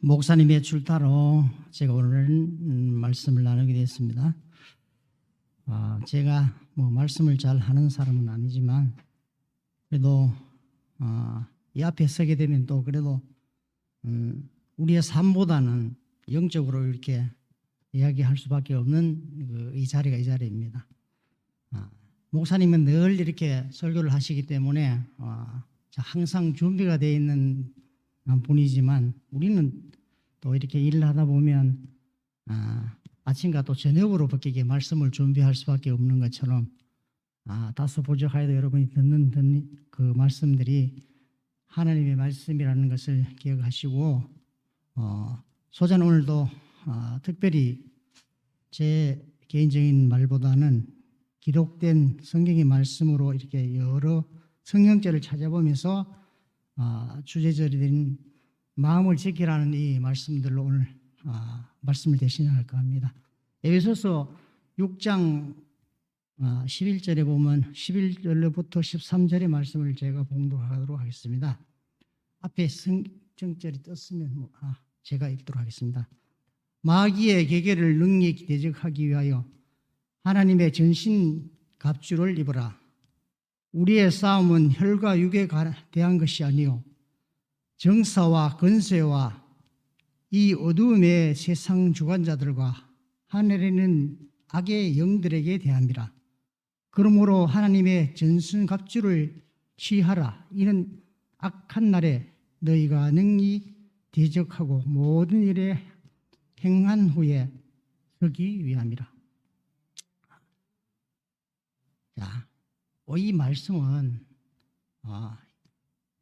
목사님의 출타로 제가 오늘은 말씀을 나누게 됐습니다. 제가 말씀을 잘 하는 사람은 아니지만 그래도 이 앞에 서게 되면 또 그래도 우리의 삶보다는 영적으로 이렇게 이야기할 수밖에 없는 이 자리가 이 자리입니다. 목사님은 늘 이렇게 설교를 하시기 때문에 항상 준비가 되어 있는 분이지만 우리는 또 이렇게 일을 하다 보면 아침과 또 저녁으로 바뀌게 말씀을 준비할 수밖에 없는 것처럼 다소 부족하여도 여러분이 듣는 그 말씀들이 하나님의 말씀이라는 것을 기억하시고 소자는 오늘도 특별히 제 개인적인 말보다는 기록된 성경의 말씀으로 이렇게 여러 성경절을 찾아보면서 주제절이 된 마음을 지키라는 이 말씀들로 오늘 말씀을 대신할까 합니다. 에베소서 6장 11절에 보면 11절부터 13절의 말씀을 제가 봉독하도록 하겠습니다. 앞에 성경절이 떴으면 제가 읽도록 하겠습니다. 마귀의 계계를 능히 대적하기 위하여 하나님의 전신 갑주를 입으라. 우리의 싸움은 혈과 육에 대한 것이 아니요 정사와 권세와 이 어두움의 세상 주관자들과 하늘에 있는 악의 영들에게 대함이라. 그러므로 하나님의 전신 갑주를 취하라. 이는 악한 날에 너희가 능히 대적하고 모든 일에 행한 후에 서기 위함이라. 자, 이 말씀은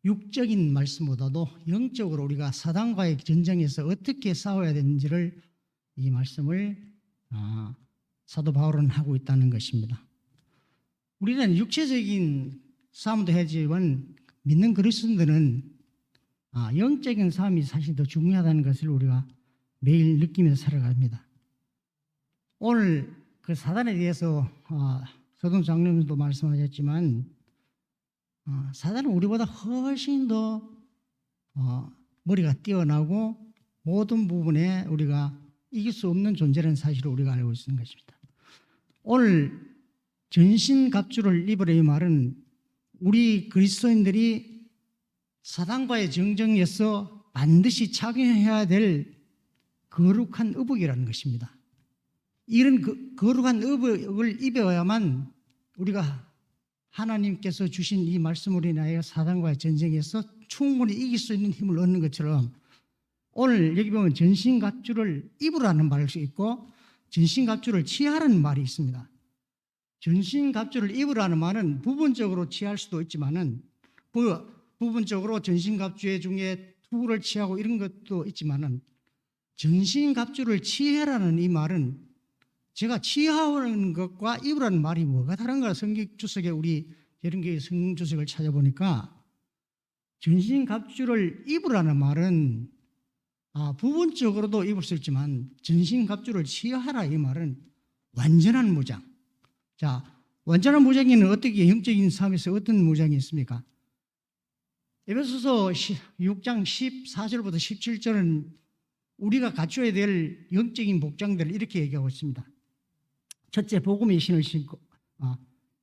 육적인 말씀보다도 영적으로 우리가 사단과의 전쟁에서 어떻게 싸워야 되는지를 이 말씀을 사도 바울은 하고 있다는 것입니다. 우리는 육체적인 싸움도 하지만 믿는 그리스도인들은 영적인 싸움이 사실 더 중요하다는 것을 우리가 매일 느끼면서 살아갑니다. 오늘 그 사단에 대해서 서동 장로님도 말씀하셨지만 사단은 우리보다 훨씬 더 머리가 뛰어나고 모든 부분에 우리가 이길 수 없는 존재라는 사실을 우리가 알고 있는 것입니다. 오늘 전신갑주를 입으라 이 말은 우리 그리스도인들이 사단과의 정쟁에서 반드시 착용해야 될 거룩한 의복이라는 것입니다. 이런 거룩한 의복을 입어야만 우리가 하나님께서 주신 이 말씀으로 인하여 사단과의 전쟁에서 충분히 이길 수 있는 힘을 얻는 것처럼 오늘 여기 보면 전신갑주를 입으라는 말이 있고 전신갑주를 취하라는 말이 있습니다. 전신갑주를 입으라는 말은 부분적으로 취할 수도 있지만은 부분적으로 전신갑주 중에 투구를 취하고 이런 것도 있지만은 전신갑주를 취하라는 이 말은 제가 취하는 것과 입으라는 말이 뭐가 다른가 성경주석에 우리 여름교회 성경주석을 찾아보니까 전신갑주를 입으라는 말은 부분적으로도 입을 수 있지만 전신갑주를 취하라 이 말은 완전한 무장. 자, 완전한 무장에는 어떻게 영적인 삶에서 어떤 무장이 있습니까? 에베소서 6장 14절부터 17절은 우리가 갖춰야 될 영적인 복장들을 이렇게 얘기하고 있습니다. 첫째, 복음의 신을 신고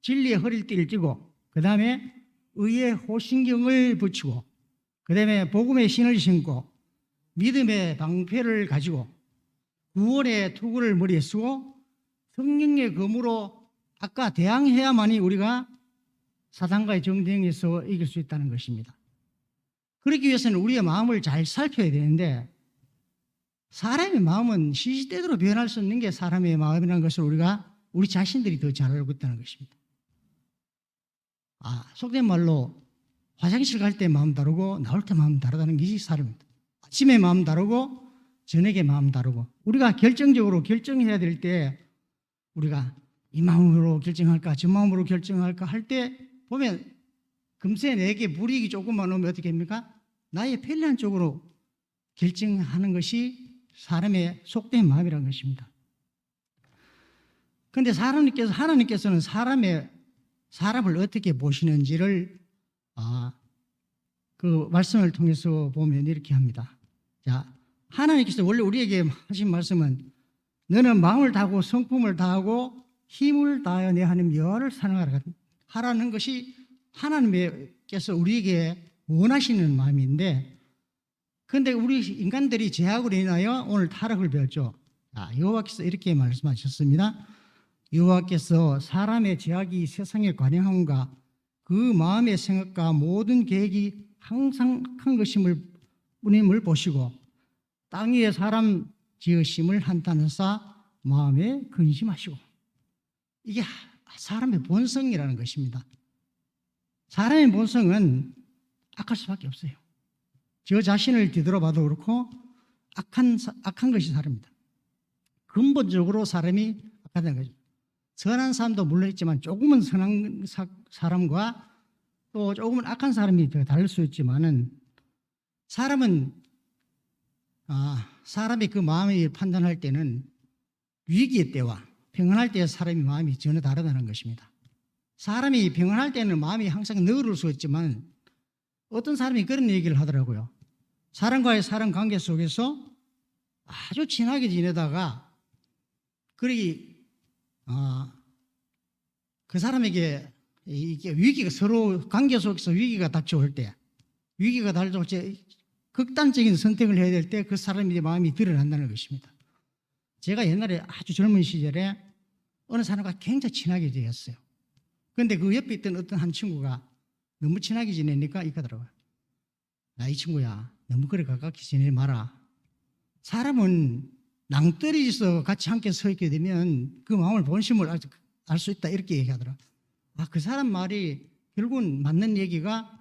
진리의 허리띠를 띠고 그 다음에 의의 호신경을 붙이고 그 다음에 복음의 신을 신고 믿음의 방패를 가지고 구원의 투구를 머리에 쓰고 성령의 검으로 아까 대항해야만이 우리가 사단과의 정쟁에서 이길 수 있다는 것입니다. 그러기 위해서는 우리의 마음을 잘 살펴야 되는데 사람의 마음은 시시때대로 변할 수 있는 게 사람의 마음이라는 것을 우리 자신들이 더 잘 알고 있다는 것입니다. 속된 말로 화장실 갈 때 마음 다르고 나올 때 마음 다르다는 것이 사람입니다. 아침에 마음 다르고 저녁에 마음 다르고 우리가 결정적으로 결정해야 될 때 우리가 이 마음으로 결정할까 저 마음으로 결정할까 할 때 보면 금세 내게 불이익이 조금만 오면 어떻게 합니까? 나의 편리한 쪽으로 결정하는 것이 사람의 속된 마음이라는 것입니다. 그런데 하나님께서는 사람을 어떻게 보시는지를 그 말씀을 통해서 보면 이렇게 합니다. 자, 하나님께서 원래 우리에게 하신 말씀은 너는 마음을 다하고 성품을 다하고 힘을 다하여 내 하나님 여호와를 사랑하라 하라는 것이 하나님께서 우리에게 원하시는 마음인데, 그런데 우리 인간들이 죄악으로 인하여 오늘 타락을 배웠죠. 여호와께서 이렇게 말씀하셨습니다. 여호와께서 사람의 죄악이 세상에 관영함과 그 마음의 생각과 모든 계획이 항상 한 것임을 보시고 땅 위에 사람 지으심을 한탄하사 마음에 근심하시고. 이게 사람의 본성이라는 것입니다. 사람의 본성은 악할 수밖에 없어요. 저 자신을 뒤돌아봐도 그렇고 악한 것이 사람입니다. 근본적으로 사람이 악하다는 거죠. 선한 사람도 물론 있지만 조금은 선한 사람과 또 조금은 악한 사람이 더 다를 수 있지만은 사람은 사람이 그 마음을 판단할 때는 위기의 때와 평안할 때의 사람의 마음이 전혀 다르다는 것입니다. 사람이 평안할 때는 마음이 항상 너그러울 수 있지만 어떤 사람이 그런 얘기를 하더라고요. 사람과의 사람 관계 속에서 아주 친하게 지내다가 그 사람에게 이게 위기가, 서로 관계 속에서 위기가 닥쳐올 때, 위기가 닥쳐올 때 극단적인 선택을 해야 될 때 그 사람의 마음이 드러난다는 것입니다. 제가 옛날에 아주 젊은 시절에 어느 사람과 굉장히 친하게 지냈어요. 그런데 그 옆에 있던 어떤 한 친구가 너무 친하게 지내니까 이렇게 하더라고요. 이 친구야, 너무 그래 가깝게 지내지 마라. 사람은 낭떠러지에서 같이 함께 서 있게 되면 그 마음을 본심을 알 수 있다, 이렇게 얘기하더라고요. 그 사람 말이 결국은 맞는 얘기가,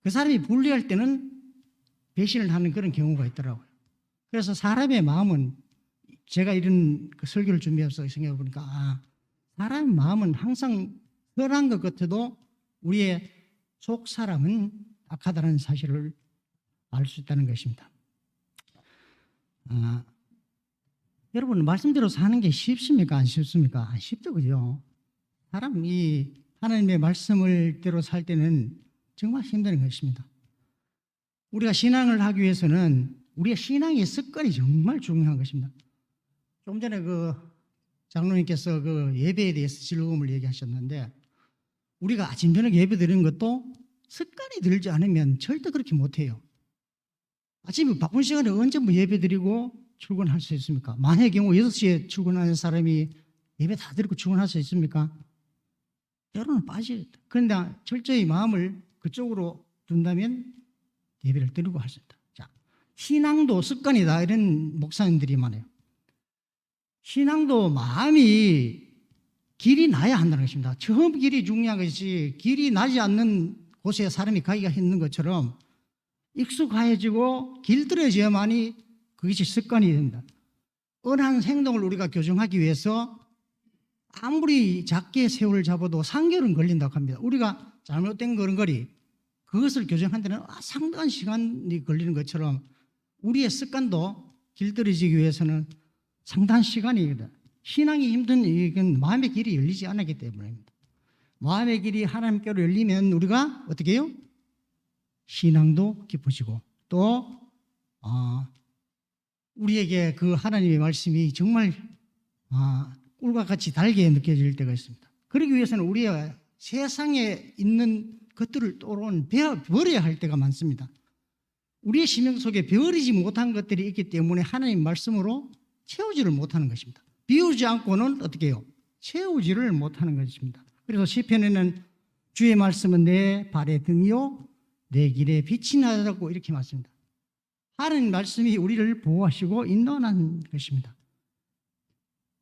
그 사람이 불리할 때는 배신을 하는 그런 경우가 있더라고요. 그래서 사람의 마음은, 제가 이런 설교를 준비해서 생각해 보니까 사람의 마음은 항상 선한 것 같아도 우리의 속 사람은 악하다는 사실을 알 수 있다는 것입니다. 여러분, 말씀대로 사는 게 쉽습니까? 안 쉽습니까? 안 쉽죠, 그죠? 사람이 하나님의 말씀을 대로 살 때는 정말 힘든 것입니다. 우리가 신앙을 하기 위해서는 우리의 신앙의 습관이 정말 중요한 것입니다. 좀 전에 그 장로님께서 그 예배에 대해서 즐거움을 얘기하셨는데, 우리가 아침 저녁 예배 드리는 것도 습관이 들지 않으면 절대 그렇게 못해요. 아침에 바쁜 시간에 언제 뭐 예배 드리고 출근할 수 있습니까? 만약의 경우 6시에 출근하는 사람이 예배 다 드리고 출근할 수 있습니까? 때로는 빠져요. 그런데 철저히 마음을 그쪽으로 둔다면 예배를 드리고 할 수 있다. 자, 신앙도 습관이다, 이런 목사님들이 많아요. 신앙도 마음이 길이 나야 한다는 것입니다. 처음 길이 중요한 것이지, 길이 나지 않는 곳에 사람이 가기가 힘든 것처럼 익숙해지고 길들여져야만이 그것이 습관이 된다. 언한 행동을 우리가 교정하기 위해서 아무리 작게 세월을 잡아도 3개월은 걸린다고 합니다. 우리가 잘못된 걸음걸이, 그것을 교정하는 데는 상당한 시간이 걸리는 것처럼 우리의 습관도 길들여지기 위해서는 상당한 시간이거든. 신앙이 힘든 이유는 마음의 길이 열리지 않았기 때문입니다. 마음의 길이 하나님께로 열리면 우리가 어떻게 해요? 신앙도 깊어지고 또 우리에게 그 하나님의 말씀이 정말 꿀과 같이 달게 느껴질 때가 있습니다. 그러기 위해서는 우리가 세상에 있는 것들을 또한 버려야 할 때가 많습니다. 우리의 심령 속에 버리지 못한 것들이 있기 때문에 하나님 말씀으로 채우지를 못하는 것입니다. 비우지 않고는 어떻게 해요? 채우지를 못하는 것입니다. 그래서 시편에는 주의 말씀은 내 발의 등이요 내 길에 빛이 나라고 이렇게 말씀합니다. 하나님 말씀이 우리를 보호하시고 인도하는 것입니다.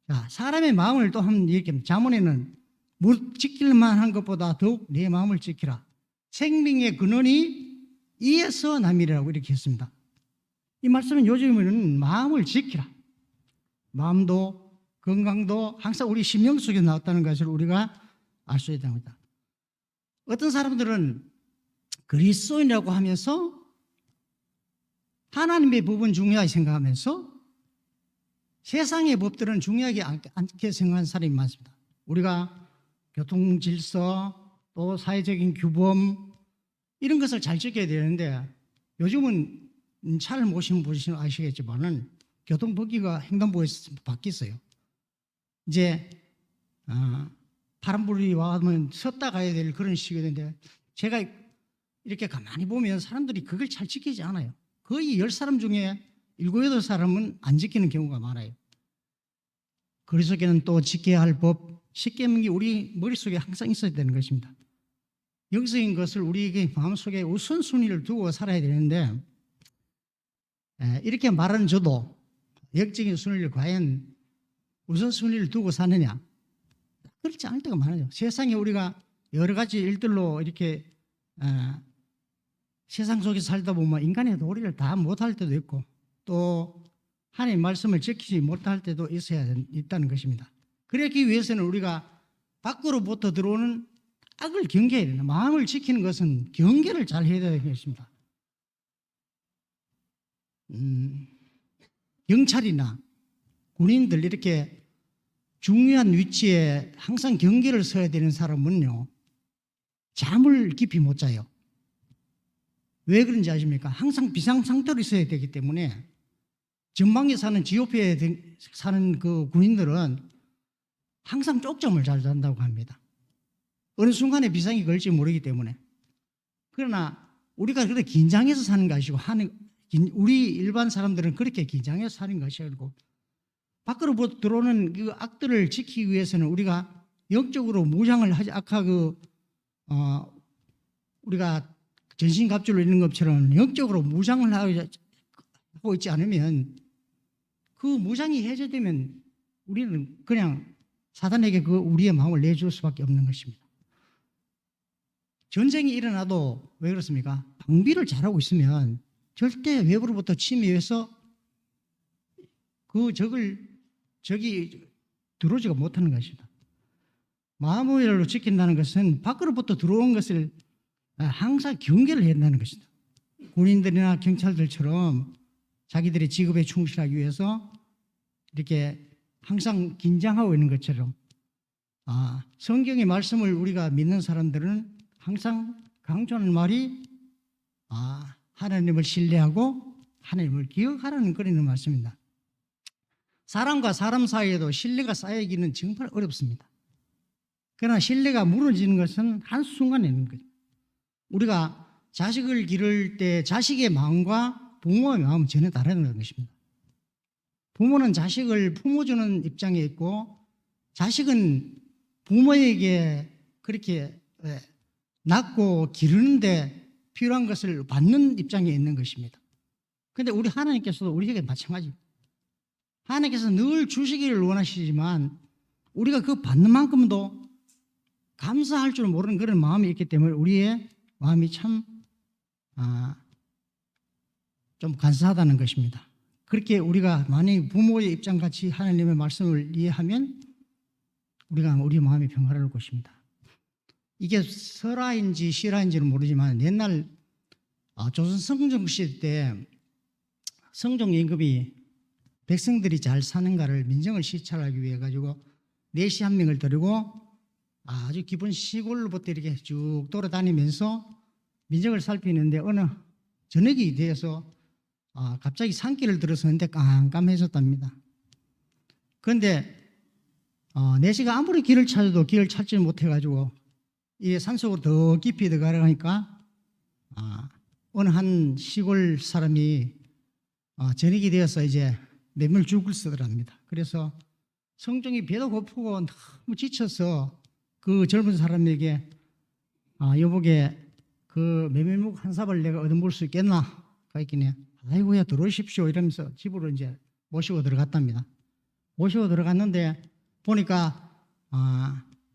자, 사람의 마음을 또 한번 얘기합니다. 잠언에는 지킬 만한 것보다 더욱 내 마음을 지키라. 생명의 근원이 이에서 남이라고 이렇게 했습니다. 이 말씀은 요즘에는 마음을 지키라. 마음도 건강도 항상 우리 심령 속에 나왔다는 것을 우리가 알 수 있다는 겁니다. 어떤 사람들은 그리스도인이라고 하면서 하나님의 법은 중요하게 생각하면서 세상의 법들은 중요하게 않게 생각하는 사람이 많습니다. 우리가 교통 질서 또 사회적인 규범 이런 것을 잘 지켜야 되는데 요즘은 차를 모시는 분이시면 아시겠지만은 교통법규가 횡단보도에서 바뀌었어요. 이제 파란불이 와면 섰다 가야 될 그런 시기인데 제가 이렇게 가만히 보면 사람들이 그걸 잘 지키지 않아요. 거의 10사람 중에 7, 8사람은 안 지키는 경우가 많아요. 그 속에는 또 지켜야 할 법, 10계명이 우리 머릿속에 항상 있어야 되는 것입니다. 영적인 것을 우리에게 마음속에 우선순위를 두고 살아야 되는데 이렇게 말하는 저도 영적인 순위를 과연 우선순위를 두고 사느냐? 그렇지 않을 때가 많아요. 세상에 우리가 여러 가지 일들로 이렇게 세상 속에 살다 보면 인간의 도리를 다 못할 때도 있고 또 하나님의 말씀을 지키지 못할 때도 있다는 것입니다. 그러기 위해서는 우리가 밖으로부터 들어오는 악을 경계해야 된다. 마음을 지키는 것은 경계를 잘 해야 되는 것입니다. 경찰이나 군인들 이렇게 중요한 위치에 항상 경계를 서야 되는 사람은요, 잠을 깊이 못 자요. 왜 그런지 아십니까? 항상 비상 상태로 있어야 되기 때문에 전방에 사는 지오피에 사는 그 군인들은 항상 쪽잠을 잘 잔다고 합니다. 어느 순간에 비상이 걸릴지 모르기 때문에. 그러나 우리가 그렇게 긴장해서 사는 것이고 우리 일반 사람들은 그렇게 긴장해서 사는 것이 아니고 밖으로 들어오는 그 악들을 지키기 위해서는 우리가 영적으로 무장을 하지 아까 우리가 전신갑주를 입는 것처럼 영적으로 무장을 하고 있지 않으면 그 무장이 해제되면 우리는 그냥 사단에게 우리의 마음을 내줄 수밖에 없는 것입니다. 전쟁이 일어나도 왜 그렇습니까? 방비를 잘하고 있으면 절대 외부로부터 침입해서 적이 들어오지가 못하는 것입니다. 마음으로 지킨다는 것은 밖으로부터 들어온 것을 항상 경계를 해야 한다는 것이다. 군인들이나 경찰들처럼 자기들의 직업에 충실하기 위해서 이렇게 항상 긴장하고 있는 것처럼 성경의 말씀을 우리가 믿는 사람들은 항상 강조하는 말이 하나님을 신뢰하고 하나님을 기억하라는 그런 말씀입니다. 사람과 사람 사이에도 신뢰가 쌓이기는 정말 어렵습니다. 그러나 신뢰가 무너지는 것은 한순간에 있는 거죠. 우리가 자식을 기를 때 자식의 마음과 부모의 마음은 전혀 다르다는 것입니다. 부모는 자식을 품어주는 입장에 있고 자식은 부모에게 그렇게 낳고 기르는데 필요한 것을 받는 입장에 있는 것입니다. 그런데 우리 하나님께서도 우리에게 마찬가지. 하나님께서 늘 주시기를 원하시지만 우리가 그 받는 만큼도 감사할 줄 모르는 그런 마음이 있기 때문에 우리의 마음이 참 좀 간사하다는 것입니다. 그렇게 우리가 만약 부모의 입장같이 하나님의 말씀을 이해하면 우리 마음이 평화로울 것입니다. 이게 설화인지 실화인지는 모르지만 옛날 조선 성종 시대 때 성종 임금이 백성들이 잘 사는가를 민정을 시찰하기 위해 가지고 내시 한 명을 데리고 아주 기본 시골로부터 이렇게 쭉 돌아다니면서 민정을 살피는데 어느 저녁이 되어서 갑자기 산길을 들어서는데 깜깜해졌답니다. 그런데 내시가 아무리 길을 찾아도 길을 찾지 못해가지고 이 산속으로 더 깊이 들어가려니까 어느 한 시골 사람이 저녁이 되어서 이제 메물죽을 쓰더랍니다. 그래서 성종이 배도 고프고 너무 지쳐서 그 젊은 사람에게 여보게 그 메밀묵 한 삽을 내가 얻어먹을 수 있겠나? 그랬더니 아이고야 들어오십시오 이러면서 집으로 이제 모시고 들어갔답니다. 모시고 들어갔는데 보니까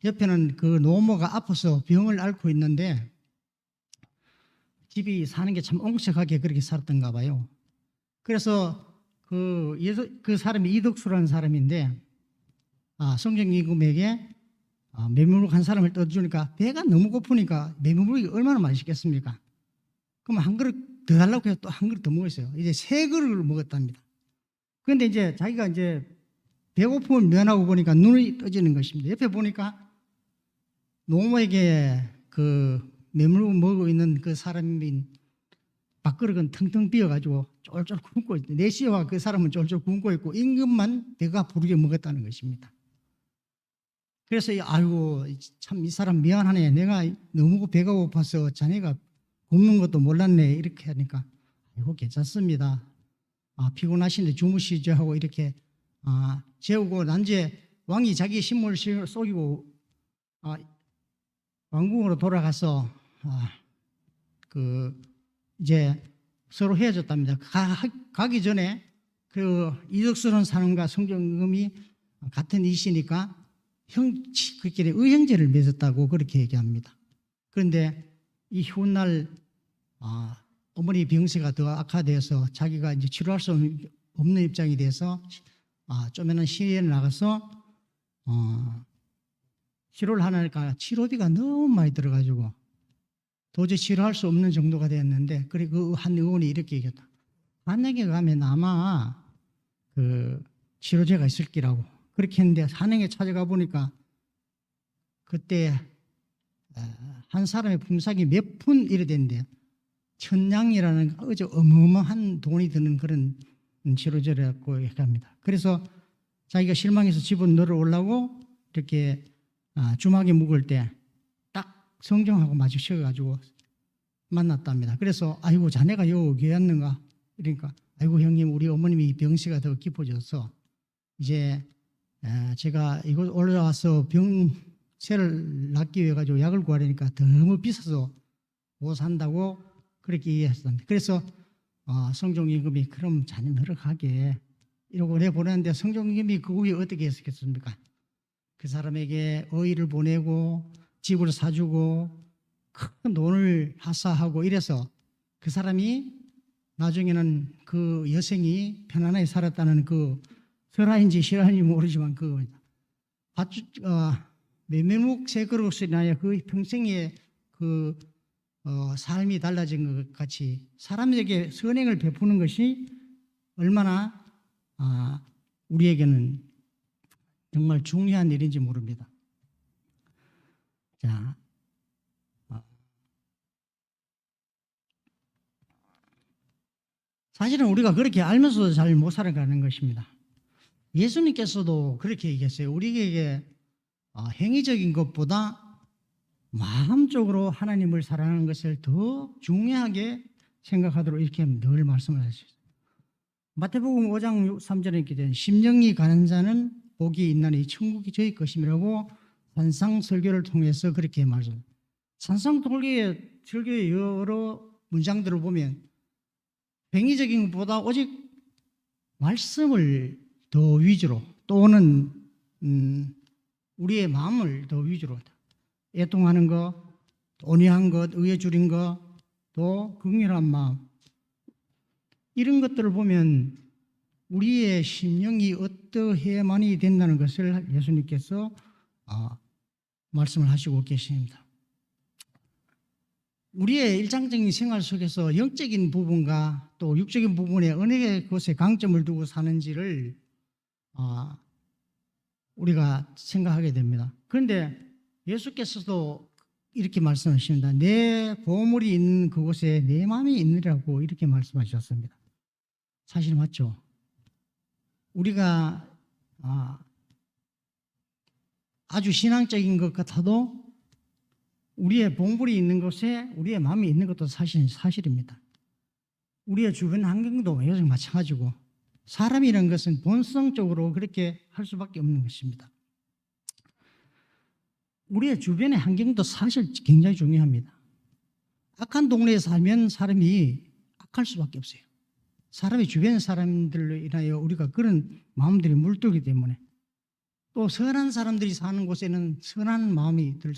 옆에는 그 노모가 아파서 병을 앓고 있는데 집이 사는 게 참 옹색하게 그렇게 살았던가 봐요. 그래서 그 사람이 이덕수라는 사람인데 성종 임금에게 메밀묵 한 사람을 떠주니까 배가 너무 고프니까 메밀묵이 얼마나 맛있겠습니까? 그럼 한 그릇 더 달라고 해서 또 한 그릇 더 먹었어요. 이제 3그릇을 먹었답니다. 그런데 이제 자기가 이제 배고픔을 면하고 보니까 눈이 떠지는 것입니다. 옆에 보니까 노모에게 그 메밀묵 먹고 있는 그 사람인 밥그릇은 텅텅 비어가지고 쫄쫄 굶고 있대. 내시와 그 사람은 쫄쫄 굶고 있고 임금만 배가 부르게 먹었다는 것입니다. 그래서 아이고 참 이 사람 미안하네. 내가 너무 배가 고파서 자네가 굶는 것도 몰랐네. 이렇게 하니까 아이고 괜찮습니다. 피곤하신데 주무시죠 하고 이렇게 재우고 난제 왕이 자기 신문을 속이고 왕궁으로 돌아가서 이제 서로 헤어졌답니다. 가기 전에 그 이덕스러운 사람과 성경임금이 같은 이시니까 그끼리 의형제를 맺었다고 그렇게 얘기합니다. 그런데 이 훗날 어머니 병세가 더 악화돼서 자기가 이제 치료할 수 없는 입장이 돼서 쪼매난 시위에 나가서 치료를 하니까 치료비가 너무 많이 들어가지고 도저히 치료할 수 없는 정도가 되었는데, 그리고 한 의원이 이렇게 얘기했다. 한양에 가면 아마 그 치료제가 있을 기라고 그렇게 했는데, 한양에 찾아가 보니까 그때 한 사람의 품삯이 몇 푼 이래 됐는데, 천냥이라는 아주 어마어마한 돈이 드는 그런 치료제라고 얘기합니다. 그래서 자기가 실망해서 집으로 올라고 이렇게 주막에 묵을 때 딱 성경하고 마주쳐가지고 만났답니다. 그래서 아이고 자네가 여기 왔는가? 그러니까 아이고 형님, 우리 어머님이 병세가 더 깊어져서 이제 제가 이곳 올라와서 병세를 낫기 위해 가지고 약을 구하려니까 너무 비싸서 못 산다고 그렇게 얘기했습니다. 그래서 성종임금이 그럼 자네 너럭하게 이러고 내보냈는데, 성종임금이 그 후에 어떻게 했겠습니까? 그 사람에게 어의를 보내고 집을 사주고 큰 돈을 하사하고 이래서 그 사람이 나중에는 그 여생이 편안하게 살았다는 그 설화인지 실화인지 모르지만 그 메밀묵 세 그릇을 인하여 그 평생에 그 삶이 달라진 것 같이 사람에게 선행을 베푸는 것이 얼마나 우리에게는 정말 중요한 일인지 모릅니다. 자, 사실은 우리가 그렇게 알면서도 잘 못 살아가는 것입니다. 예수님께서도 그렇게 얘기했어요. 우리에게 행위적인 것보다 마음적으로 하나님을 사랑하는 것을 더 중요하게 생각하도록 이렇게 늘 말씀을 하셨어요. 마태복음 5장 3절에 이렇게 되는 심령이 가는 자는 복이 있나니 천국이 저희 것임이라고 산상설교를 통해서 그렇게 말씀합니다. 산상설교의 여러 문장들을 보면 행위적인 것보다 오직 말씀을 더 위주로, 또는 우리의 마음을 더 위주로, 애통하는 것, 온유한 것, 의에 줄인 것, 또 긍휼한 마음, 이런 것들을 보면 우리의 심령이 어떠해야만이 된다는 것을 예수님께서 말씀을 하시고 계십니다. 우리의 일상적인 생활 속에서 영적인 부분과 또 육적인 부분에 어느 것에 강점을 두고 사는지를 우리가 생각하게 됩니다. 그런데 예수께서도 이렇게 말씀하십니다. 내 보물이 있는 그곳에 내 마음이 있느라고 이렇게 말씀하셨습니다. 사실 맞죠? 우리가 아주 신앙적인 것 같아도 우리의 보물이 있는 곳에 우리의 마음이 있는 것도 사실입니다. 우리의 주변 환경도 여전히 마찬가지고, 사람이라는 것은 본성적으로 그렇게 할 수밖에 없는 것입니다. 우리의 주변의 환경도 사실 굉장히 중요합니다. 악한 동네에 살면 사람이 악할 수밖에 없어요. 사람이 주변 사람들로 인하여 우리가 그런 마음들이 물들기 때문에, 또 선한 사람들이 사는 곳에는 선한 마음이 들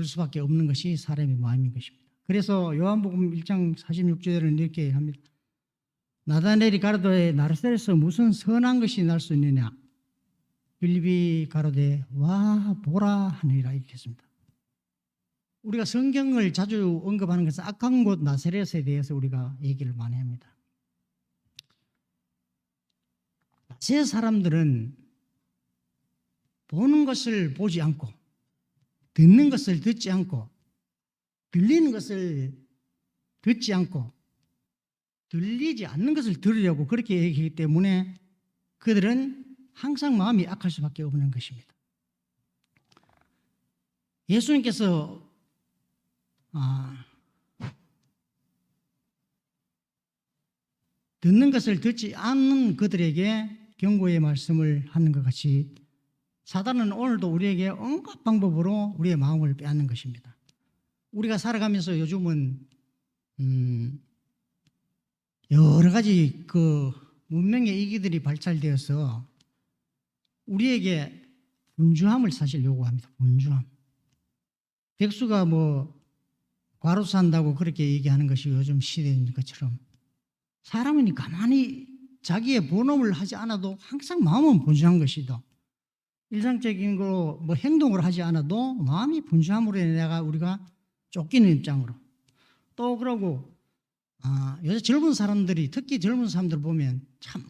수밖에 없는 것이 사람의 마음인 것입니다. 그래서 요한복음 1장 46절에는 이렇게 합니다. 나다넬이 가로되 나사렛에서 무슨 선한 것이 날 수 있느냐? 빌립이 가로되 와 보라 하니라 이렇게 했습니다. 우리가 성경을 자주 언급하는 것은 악한 곳 나사렛에 대해서 우리가 얘기를 많이 합니다. 나사렛 사람들은 보는 것을 보지 않고, 듣는 것을 듣지 않고, 들리는 것을 듣지 않고, 들리지 않는 것을 들으려고 그렇게 얘기하기 때문에 그들은 항상 마음이 악할 수밖에 없는 것입니다. 예수님께서 듣는 것을 듣지 않는 그들에게 경고의 말씀을 하는 것 같이 사단은 오늘도 우리에게 온갖 방법으로 우리의 마음을 빼앗는 것입니다. 우리가 살아가면서 요즘은 여러 가지 그 문명의 이기들이 발달되어서 우리에게 분주함을 사실 요구합니다. 분주함. 백수가 뭐 과로사 한다고 그렇게 얘기하는 것이 요즘 시대인 것처럼 사람은 가만히 자기의 본업을 하지 않아도 항상 마음은 분주한 것이다. 일상적인 거로 뭐 행동을 하지 않아도 마음이 분주함으로 인해 우리가 쫓기는 입장으로 또 그러고 요새 젊은 사람들이 특히 젊은 사람들 보면 참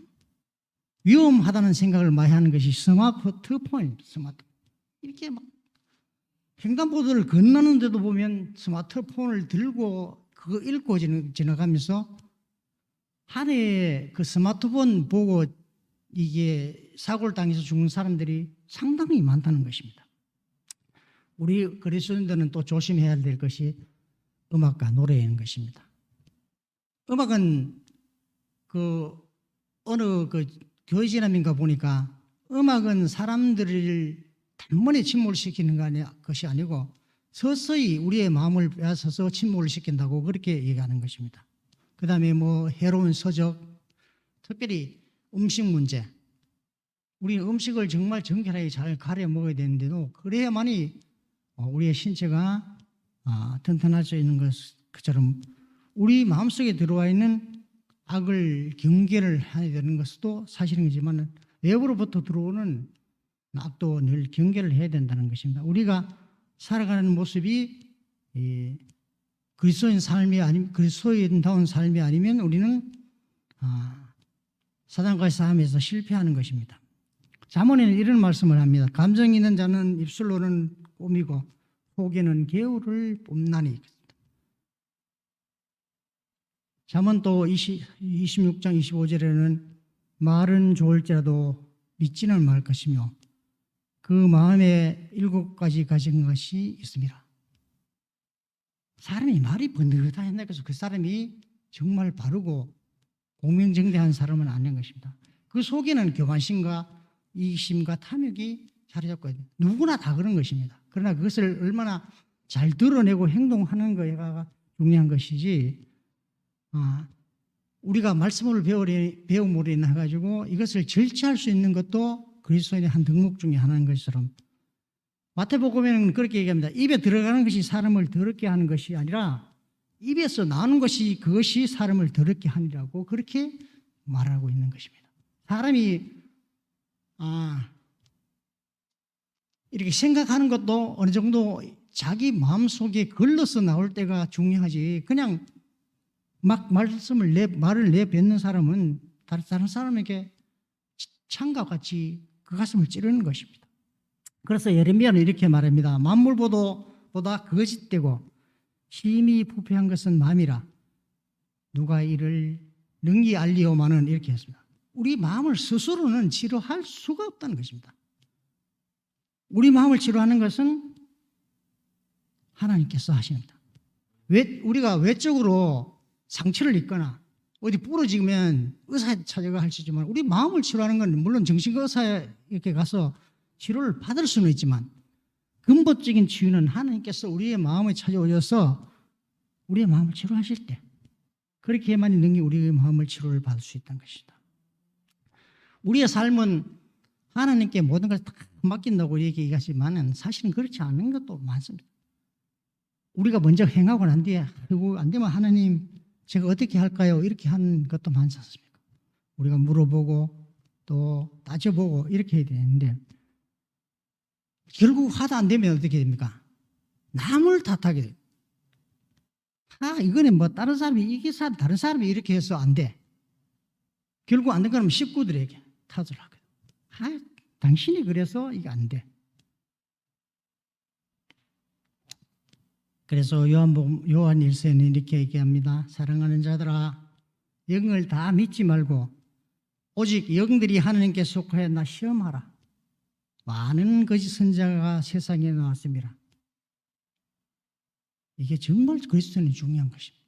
위험하다는 생각을 많이 하는 것이 스마트폰입니다. 스마트폰. 이렇게 막 횡단보도를 건너는데도 보면 스마트폰을 들고 그거 읽고 지나가면서 하루에 그 스마트폰 보고 이게 사고를 당해서 죽는 사람들이 상당히 많다는 것입니다. 우리 그리스도인들은 또 조심해야 될 것이 음악과 노래인 것입니다. 음악은 그 어느 그 교회 지남인가 보니까 음악은 사람들을 단번에 침몰시키는 것이 아니고 서서히 우리의 마음을 빼앗아서 침몰을 시킨다고 그렇게 얘기하는 것입니다. 그 다음에 뭐 해로운 서적, 특별히 음식 문제. 우리 음식을 정말 정결하게 잘 가려 먹어야 되는데도 그래야만이 우리의 신체가 튼튼할 수 있는 것처럼 우리 마음속에 들어와 있는 악을 경계를 해야 되는 것도 사실인 거지만 외부로부터 들어오는 악도 늘 경계를 해야 된다는 것입니다. 우리가 살아가는 모습이 그리스도인 삶이 아니면 그리스도인다운 삶이 아니면 우리는 사단과의 싸움에서 실패하는 것입니다. 잠언에는 이런 말씀을 합니다. 감정 있는 자는 입술로는 꾸미고 속에는 개울을 뿜나니. 잠언 또 26장 25절에는 말은 좋을지라도 믿지는 말 것이며 그 마음에 7가지 가진 것이 있습니다. 사람이 말이 번듯하다 해서 그 사람이 정말 바르고 공명정대한 사람은 아닌 것입니다. 그 속에는 교만심과 이기심과 탐욕이 자리 잡고 있습니다. 누구나 다 그런 것입니다. 그러나 그것을 얼마나 잘 드러내고 행동하는 거가 중요한 것이지 우리가 말씀을 배움으로 인해 가지고 이것을 절제할 수 있는 것도 그리스도인의 한 덕목 중에 하나인 것처럼 마태복음에는 그렇게 얘기합니다. 입에 들어가는 것이 사람을 더럽게 하는 것이 아니라 입에서 나오는 것이 그것이 사람을 더럽게 하니라고 그렇게 말하고 있는 것입니다. 사람이 이렇게 생각하는 것도 어느 정도 자기 마음속에 걸러서 나올 때가 중요하지 그냥 막 말을 내뱉는 사람은 다른 사람에게 창과 같이 그 가슴을 찌르는 것입니다. 그래서 예레미야는 이렇게 말합니다. 만물보다 거짓되고 힘이 부패한 것은 마음이라 누가 이를 능히 알리오마는 이렇게 했습니다. 우리 마음을 스스로는 치료할 수가 없다는 것입니다. 우리 마음을 치료하는 것은 하나님께서 하십니다. 우리가 외적으로 상처를 입거나 어디 부러지면 의사에 찾아가 할 수 있지만 우리 마음을 치료하는 건 물론 정신의사에 이렇게 가서 치료를 받을 수는 있지만 근본적인 치유는 하나님께서 우리의 마음을 찾아오셔서 우리의 마음을 치료하실 때 그렇게만이 능히 우리의 마음을 치료를 받을 수 있다는 것이다. 우리의 삶은 하나님께 모든 것을 다 맡긴다고 얘기하지만 사실은 그렇지 않은 것도 많습니다. 우리가 먼저 행하고 난 뒤에 안 되면 하나님 제가 어떻게 할까요? 이렇게 하는 것도 많지 않습니까? 우리가 물어보고 또 따져보고 이렇게 해야 되는데 결국 하다 안 되면 어떻게 됩니까? 남을 탓하게 돼요. 이거는 뭐 다른 사람이 다른 사람이 이렇게 해서 안 돼. 결국 안 된 거면 식구들에게 탓을 하게 돼요. 당신이 그래서 이게 안 돼. 그래서 요한 1서에는 이렇게 얘기합니다. 사랑하는 자들아 영을 다 믿지 말고 오직 영들이 하나님께 속하였나 시험하라. 많은 거짓 선지자가 세상에 나왔습니다. 이게 정말 그리스도는 중요한 것입니다.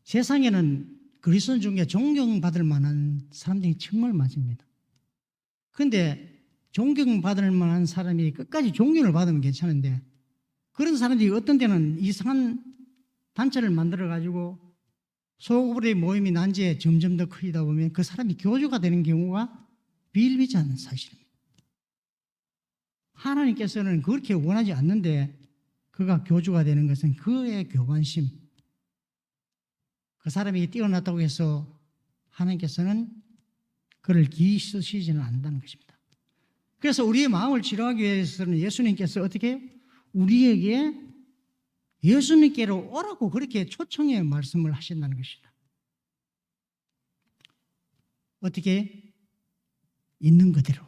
세상에는 그리스도 중에 존경받을 만한 사람들이 정말 많습니다. 그런데 존경받을 만한 사람이 끝까지 존경을 받으면 괜찮은데 그런 사람들이 어떤 때는 이상한 단체를 만들어가지고 소그룹의 모임이 난지에 점점 더 커지다 보면 그 사람이 교주가 되는 경우가 비일비재한 사실입니다. 하나님께서는 그렇게 원하지 않는데 그가 교주가 되는 것은 그의 교관심, 그 사람이 뛰어났다고 해서 하나님께서는 그를 기이 쓰시지는 않는다는 것입니다. 그래서 우리의 마음을 치료하기 위해서는 예수님께서 어떻게 우리에게 예수님께로 오라고 그렇게 초청해 말씀을 하신다는 것이다. 어떻게? 있는 그대로.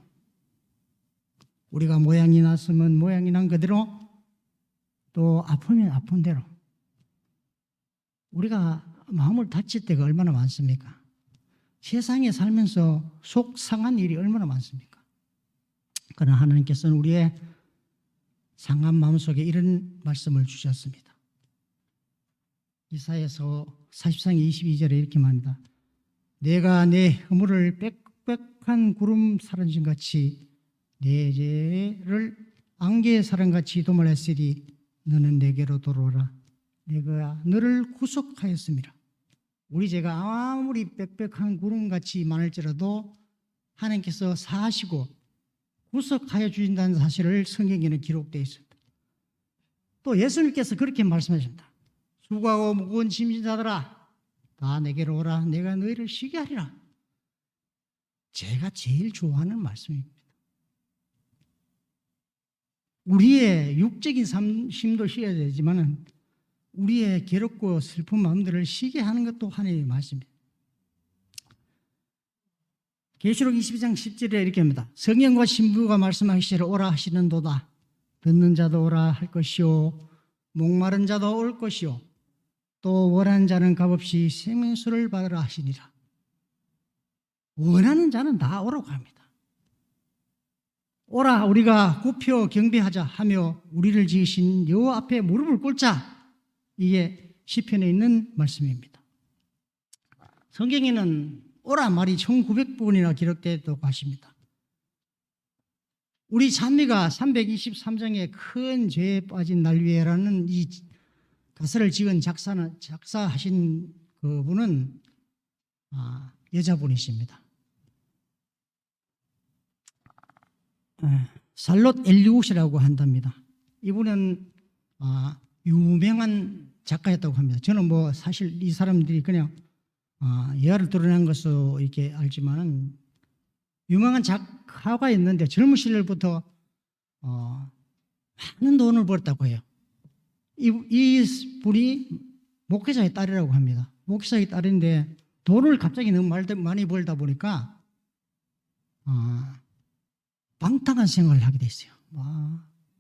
우리가 모양이 났으면 모양이 난 그대로, 또 아프면 아픈 대로. 우리가 마음을 다칠 때가 얼마나 많습니까? 세상에 살면서 속 상한 일이 얼마나 많습니까? 그러나 하나님께서는 우리의 상한 마음속에 이런 말씀을 주셨습니다. 이사야서 40장 22절에 이렇게 말합니다. 내가 내 허물을 빽빽한 구름 사라짐같이 내 죄를 안개의 사람같이 도말했으리 너는 내게로 돌아오라. 내가 너를 구속하였습니다. 우리 죄가 아무리 빽빽한 구름같이 많을지라도 하나님께서 사하시고 구속하여 주신다는 사실을 성경에는 기록되어 있습니다. 또 예수님께서 그렇게 말씀하십니다. 수고하고 무거운 짐진 자들아 다 내게로 오라. 내가 너희를 쉬게 하리라. 제가 제일 좋아하는 말씀입니다. 우리의 육적인 힘도 쉬어야 되지만 우리의 괴롭고 슬픈 마음들을 쉬게 하는 것도 하나님의 말씀입니다. 계시록 22장 10절에 이렇게 합니다. 성령과 신부가 말씀하시기를 오라 하시는도다. 듣는 자도 오라 할 것이요 목마른 자도 올 것이요 또 원하는 자는 값없이 생명수를 받으라 하시니라. 원하는 자는 다 오라고 합니다. 오라 우리가 굽혀 경배하자 하며 우리를 지으신 여호와 앞에 무릎을 꿇자. 이게 시편에 있는 말씀입니다. 성경에는 오라 말이 1900번이나 기록되었다고 하십니다. 우리 찬미가 323장에 큰 죄에 빠진 날 위에라는 이 가사를 지은 작사하신 그분은 여자분이십니다. 살롯 엘리웃이라고 한답니다. 이분은 유명한 작가였다고 합니다. 저는 뭐 사실 이 사람들이 그냥 예화를 드러낸 것으로 이렇게 알지만은 유명한 작가가 있는데 젊은 시절부터 많은 돈을 벌었다고 해요. 이 분이 목회자의 딸이라고 합니다. 목회자의 딸인데 돈을 갑자기 너무 많이 벌다 보니까 방탕한 생활을 하게 됐어요.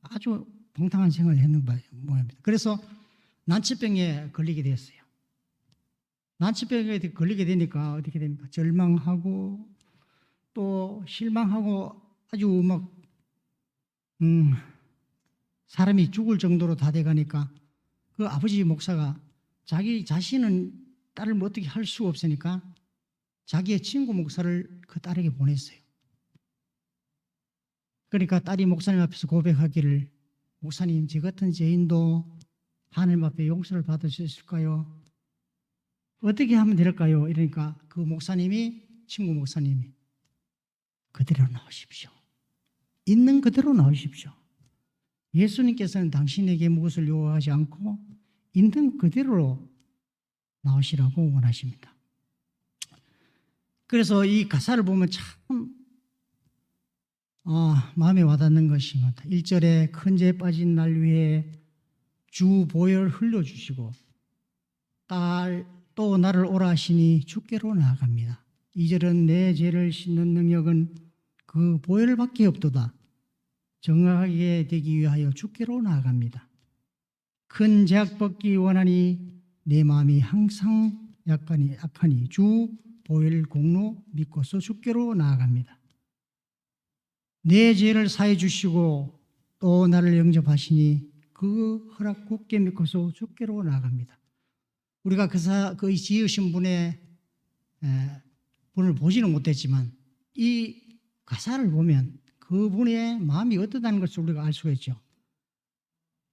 아주 방탕한 생활을 했는 모양입니다. 그래서 난치병에 걸리게 됐어요. 난치병에 걸리게 되니까 어떻게 됩니까? 절망하고 또 실망하고 아주 막 사람이 죽을 정도로 다 돼가니까 그 아버지 목사가 자기 자신은 딸을 뭐 어떻게 할 수가 없으니까 자기의 친구 목사를 그 딸에게 보냈어요. 그러니까 딸이 목사님 앞에서 고백하기를 목사님 저 같은 죄인도 하나님 앞에 용서를 받을 수 있을까요? 어떻게 하면 될까요? 이러니까 그 목사님이 친구 목사님이 그대로 나오십시오. 있는 그대로 나오십시오. 예수님께서는 당신에게 무엇을 요구하지 않고 있는 그대로 나오시라고 원하십니다. 그래서 이 가사를 보면 참 마음에 와닿는 것입니다. 1절에 큰 죄에 빠진 날 위에 주 보혈 흘려주시고 또 나를 오라 하시니 주께로 나아갑니다. 2절은 내 죄를 씻는 능력은 그 보혈밖에 없도다. 정하게 되기 위하여 주께로 나아갑니다. 큰 죄악 벗기 원하니 내 마음이 항상 약하니 주 보혈 공로 믿고서 주께로 나아갑니다. 내 죄를 사해 주시고 또 나를 영접하시니 그 허락 굳게 믿고서 주께로 나아갑니다. 우리가 그 지으신 분을 보지는 못했지만 이 가사를 보면 그분의 마음이 어떠다는 것을 우리가 알 수가 있죠.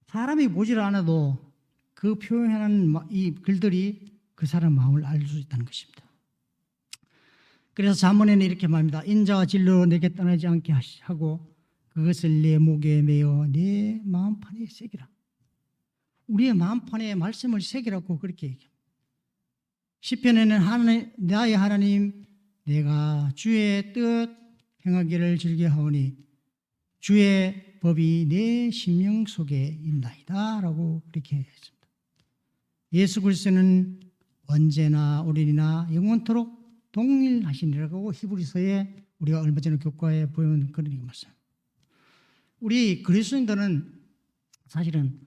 사람이 보질 않아도 그 표현하는 이 글들이 그 사람 마음을 알 수 있다는 것입니다. 그래서 잠언에는 이렇게 말합니다. 인자와 진리로 내게 떠나지 않게 하고 그것을 내 목에 매어 내 마음판에 새기라. 우리의 마음판에 말씀을 새기라고 그렇게 얘기합니다. 시편에는 나의 하나님 내가 주의 뜻 행하기를 즐겨하오니 주의 법이 내 심령 속에 있나이다 라고 그렇게 했습니다. 예수 그리스도는 언제나 우리나 영원토록 동일하시니라고 히브리서에 우리가 얼마 전에 교과에 보면 그런 얘기 말씀. 우리 그리스도인들은 사실은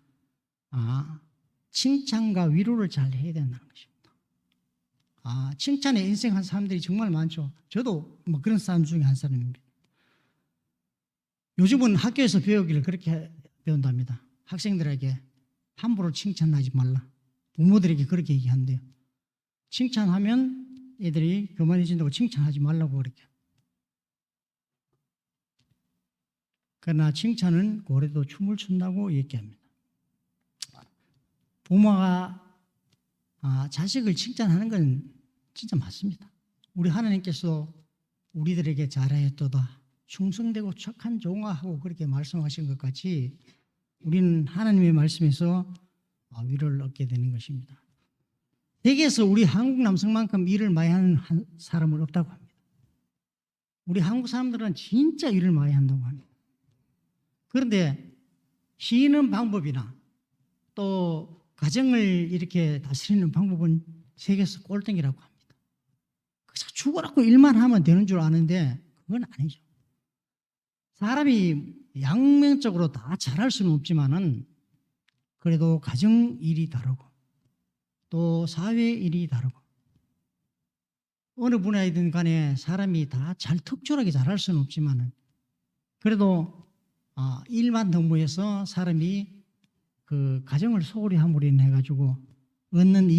칭찬과 위로를 잘 해야 된다는 것입니다. 칭찬에 인생한 사람들이 정말 많죠. 저도 뭐 그런 사람 중에 한 사람입니다. 요즘은 학교에서 배우기를 그렇게 배운답니다. 학생들에게 함부로 칭찬하지 말라. 부모들에게 그렇게 얘기한대요. 칭찬하면 애들이 교만해진다고 칭찬하지 말라고 그렇게. 그러나 칭찬은 고래도 춤을 춘다고 얘기합니다. 부모가 자식을 칭찬하는 건 진짜 맞습니다. 우리 하나님께서 우리들에게 잘하였도다 충성되고 착한 종아하고 그렇게 말씀하신 것 같이 우리는 하나님의 말씀에서 위로를 얻게 되는 것입니다. 세계에서 우리 한국 남성만큼 일을 많이 하는 사람은 없다고 합니다. 우리 한국 사람들은 진짜 일을 많이 한다고 합니다. 그런데 쉬는 방법이나 또 가정을 이렇게 다스리는 방법은 세계에서 꼴등이라고 합니다. 그래서 죽어라고 일만 하면 되는 줄 아는데 그건 아니죠. 사람이 양면적으로 다 잘할 수는 없지만은 그래도 가정 일이 다르고 또 사회 일이 다르고 어느 분야이든 간에 사람이 다 잘 특출하게 잘할 수는 없지만은 그래도 일만 너무해서 사람이 그 가정을 소홀히 함으로 인해 가지고 얻는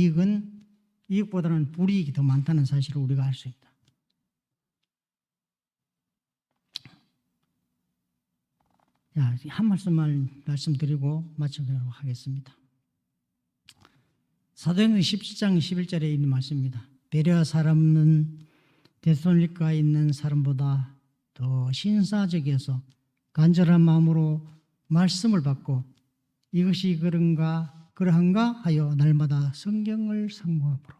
이익보다는 불이익이 더 많다는 사실을 우리가 알 수 있다. 한 말씀만 말씀드리고 마치도록 하겠습니다. 사도행전 17장 11절에 있는 말씀입니다. 베레아 사람은 데살로니가에 있는 사람보다 더 신사적이어서 간절한 마음으로 말씀을 받고 이것이 그러한가 하여 날마다 성경을 상고하므로.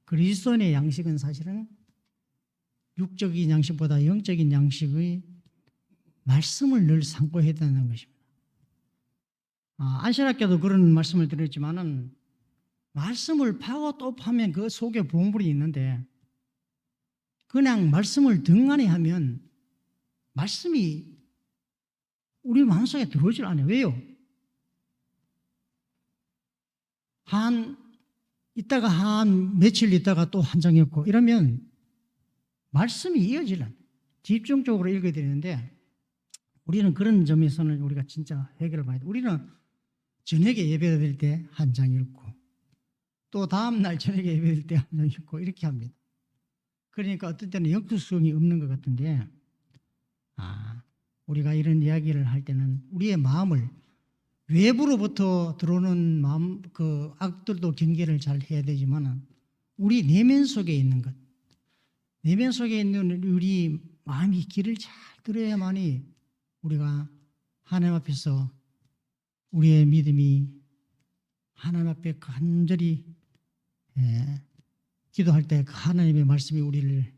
그리스도인의 양식은 사실은 육적인 양식보다 영적인 양식의 말씀을 늘 상고해야 된다는 것입니다. 안신학교도 그런 말씀을 드렸지만은 말씀을 파고 또 파면 그 속에 보물이 있는데 그냥 말씀을 등한히 하면 말씀이 우리 마음속에 들어오질 않아요. 왜요? 이따가 한 며칠 있다가 또 한 장 읽고 이러면 말씀이 이어지려 집중적으로 읽어야 되는데 우리는 그런 점에서는 우리가 진짜 해결을 봐야 돼. 우리는 저녁에 예배드릴 때 한 장 읽고 또 다음날 저녁에 예배드릴 때 한 장 읽고 이렇게 합니다. 그러니까 어떤 때는 영투성이 없는 것 같은데 우리가 이런 이야기를 할 때는 우리의 마음을 외부로부터 들어오는 마음, 그 악들도 경계를 잘 해야 되지만 우리 내면 속에 있는 것, 내면 속에 있는 우리 마음이 길을 잘 들어야만이 우리가 하나님 앞에서 우리의 믿음이 하나님 앞에 간절히 기도할 때 그 하나님의 말씀이 우리를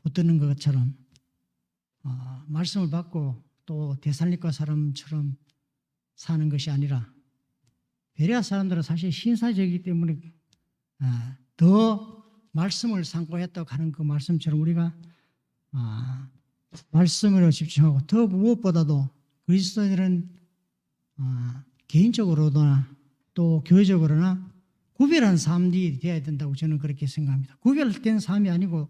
붙드는 것처럼 말씀을 받고 또 데살로니가 사람처럼 사는 것이 아니라 베레아 사람들은 사실 신사적이기 때문에 더 말씀을 상고했다고 하는 그 말씀처럼 우리가 말씀으로 집중하고 더 무엇보다도 그리스도인들은 개인적으로나 또 교회적으로나 구별한 삶이 되어야 된다고 저는 그렇게 생각합니다. 구별된 삶이 아니고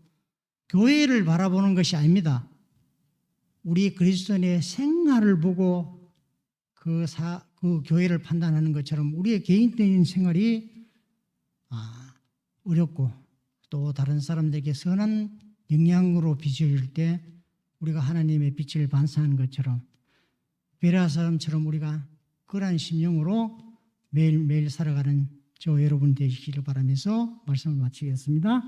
교회를 바라보는 것이 아닙니다. 우리 그리스도인의 생활을 보고 그 교회를 판단하는 것처럼 우리의 개인적인 생활이 어렵고 또 다른 사람들에게 선한 영향으로 비춰질 때 우리가 하나님의 빛을 반사하는 것처럼 베레아 사람처럼 우리가 그러한 심령으로 매일매일 살아가는 저 여러분 되시기를 바라면서 말씀을 마치겠습니다.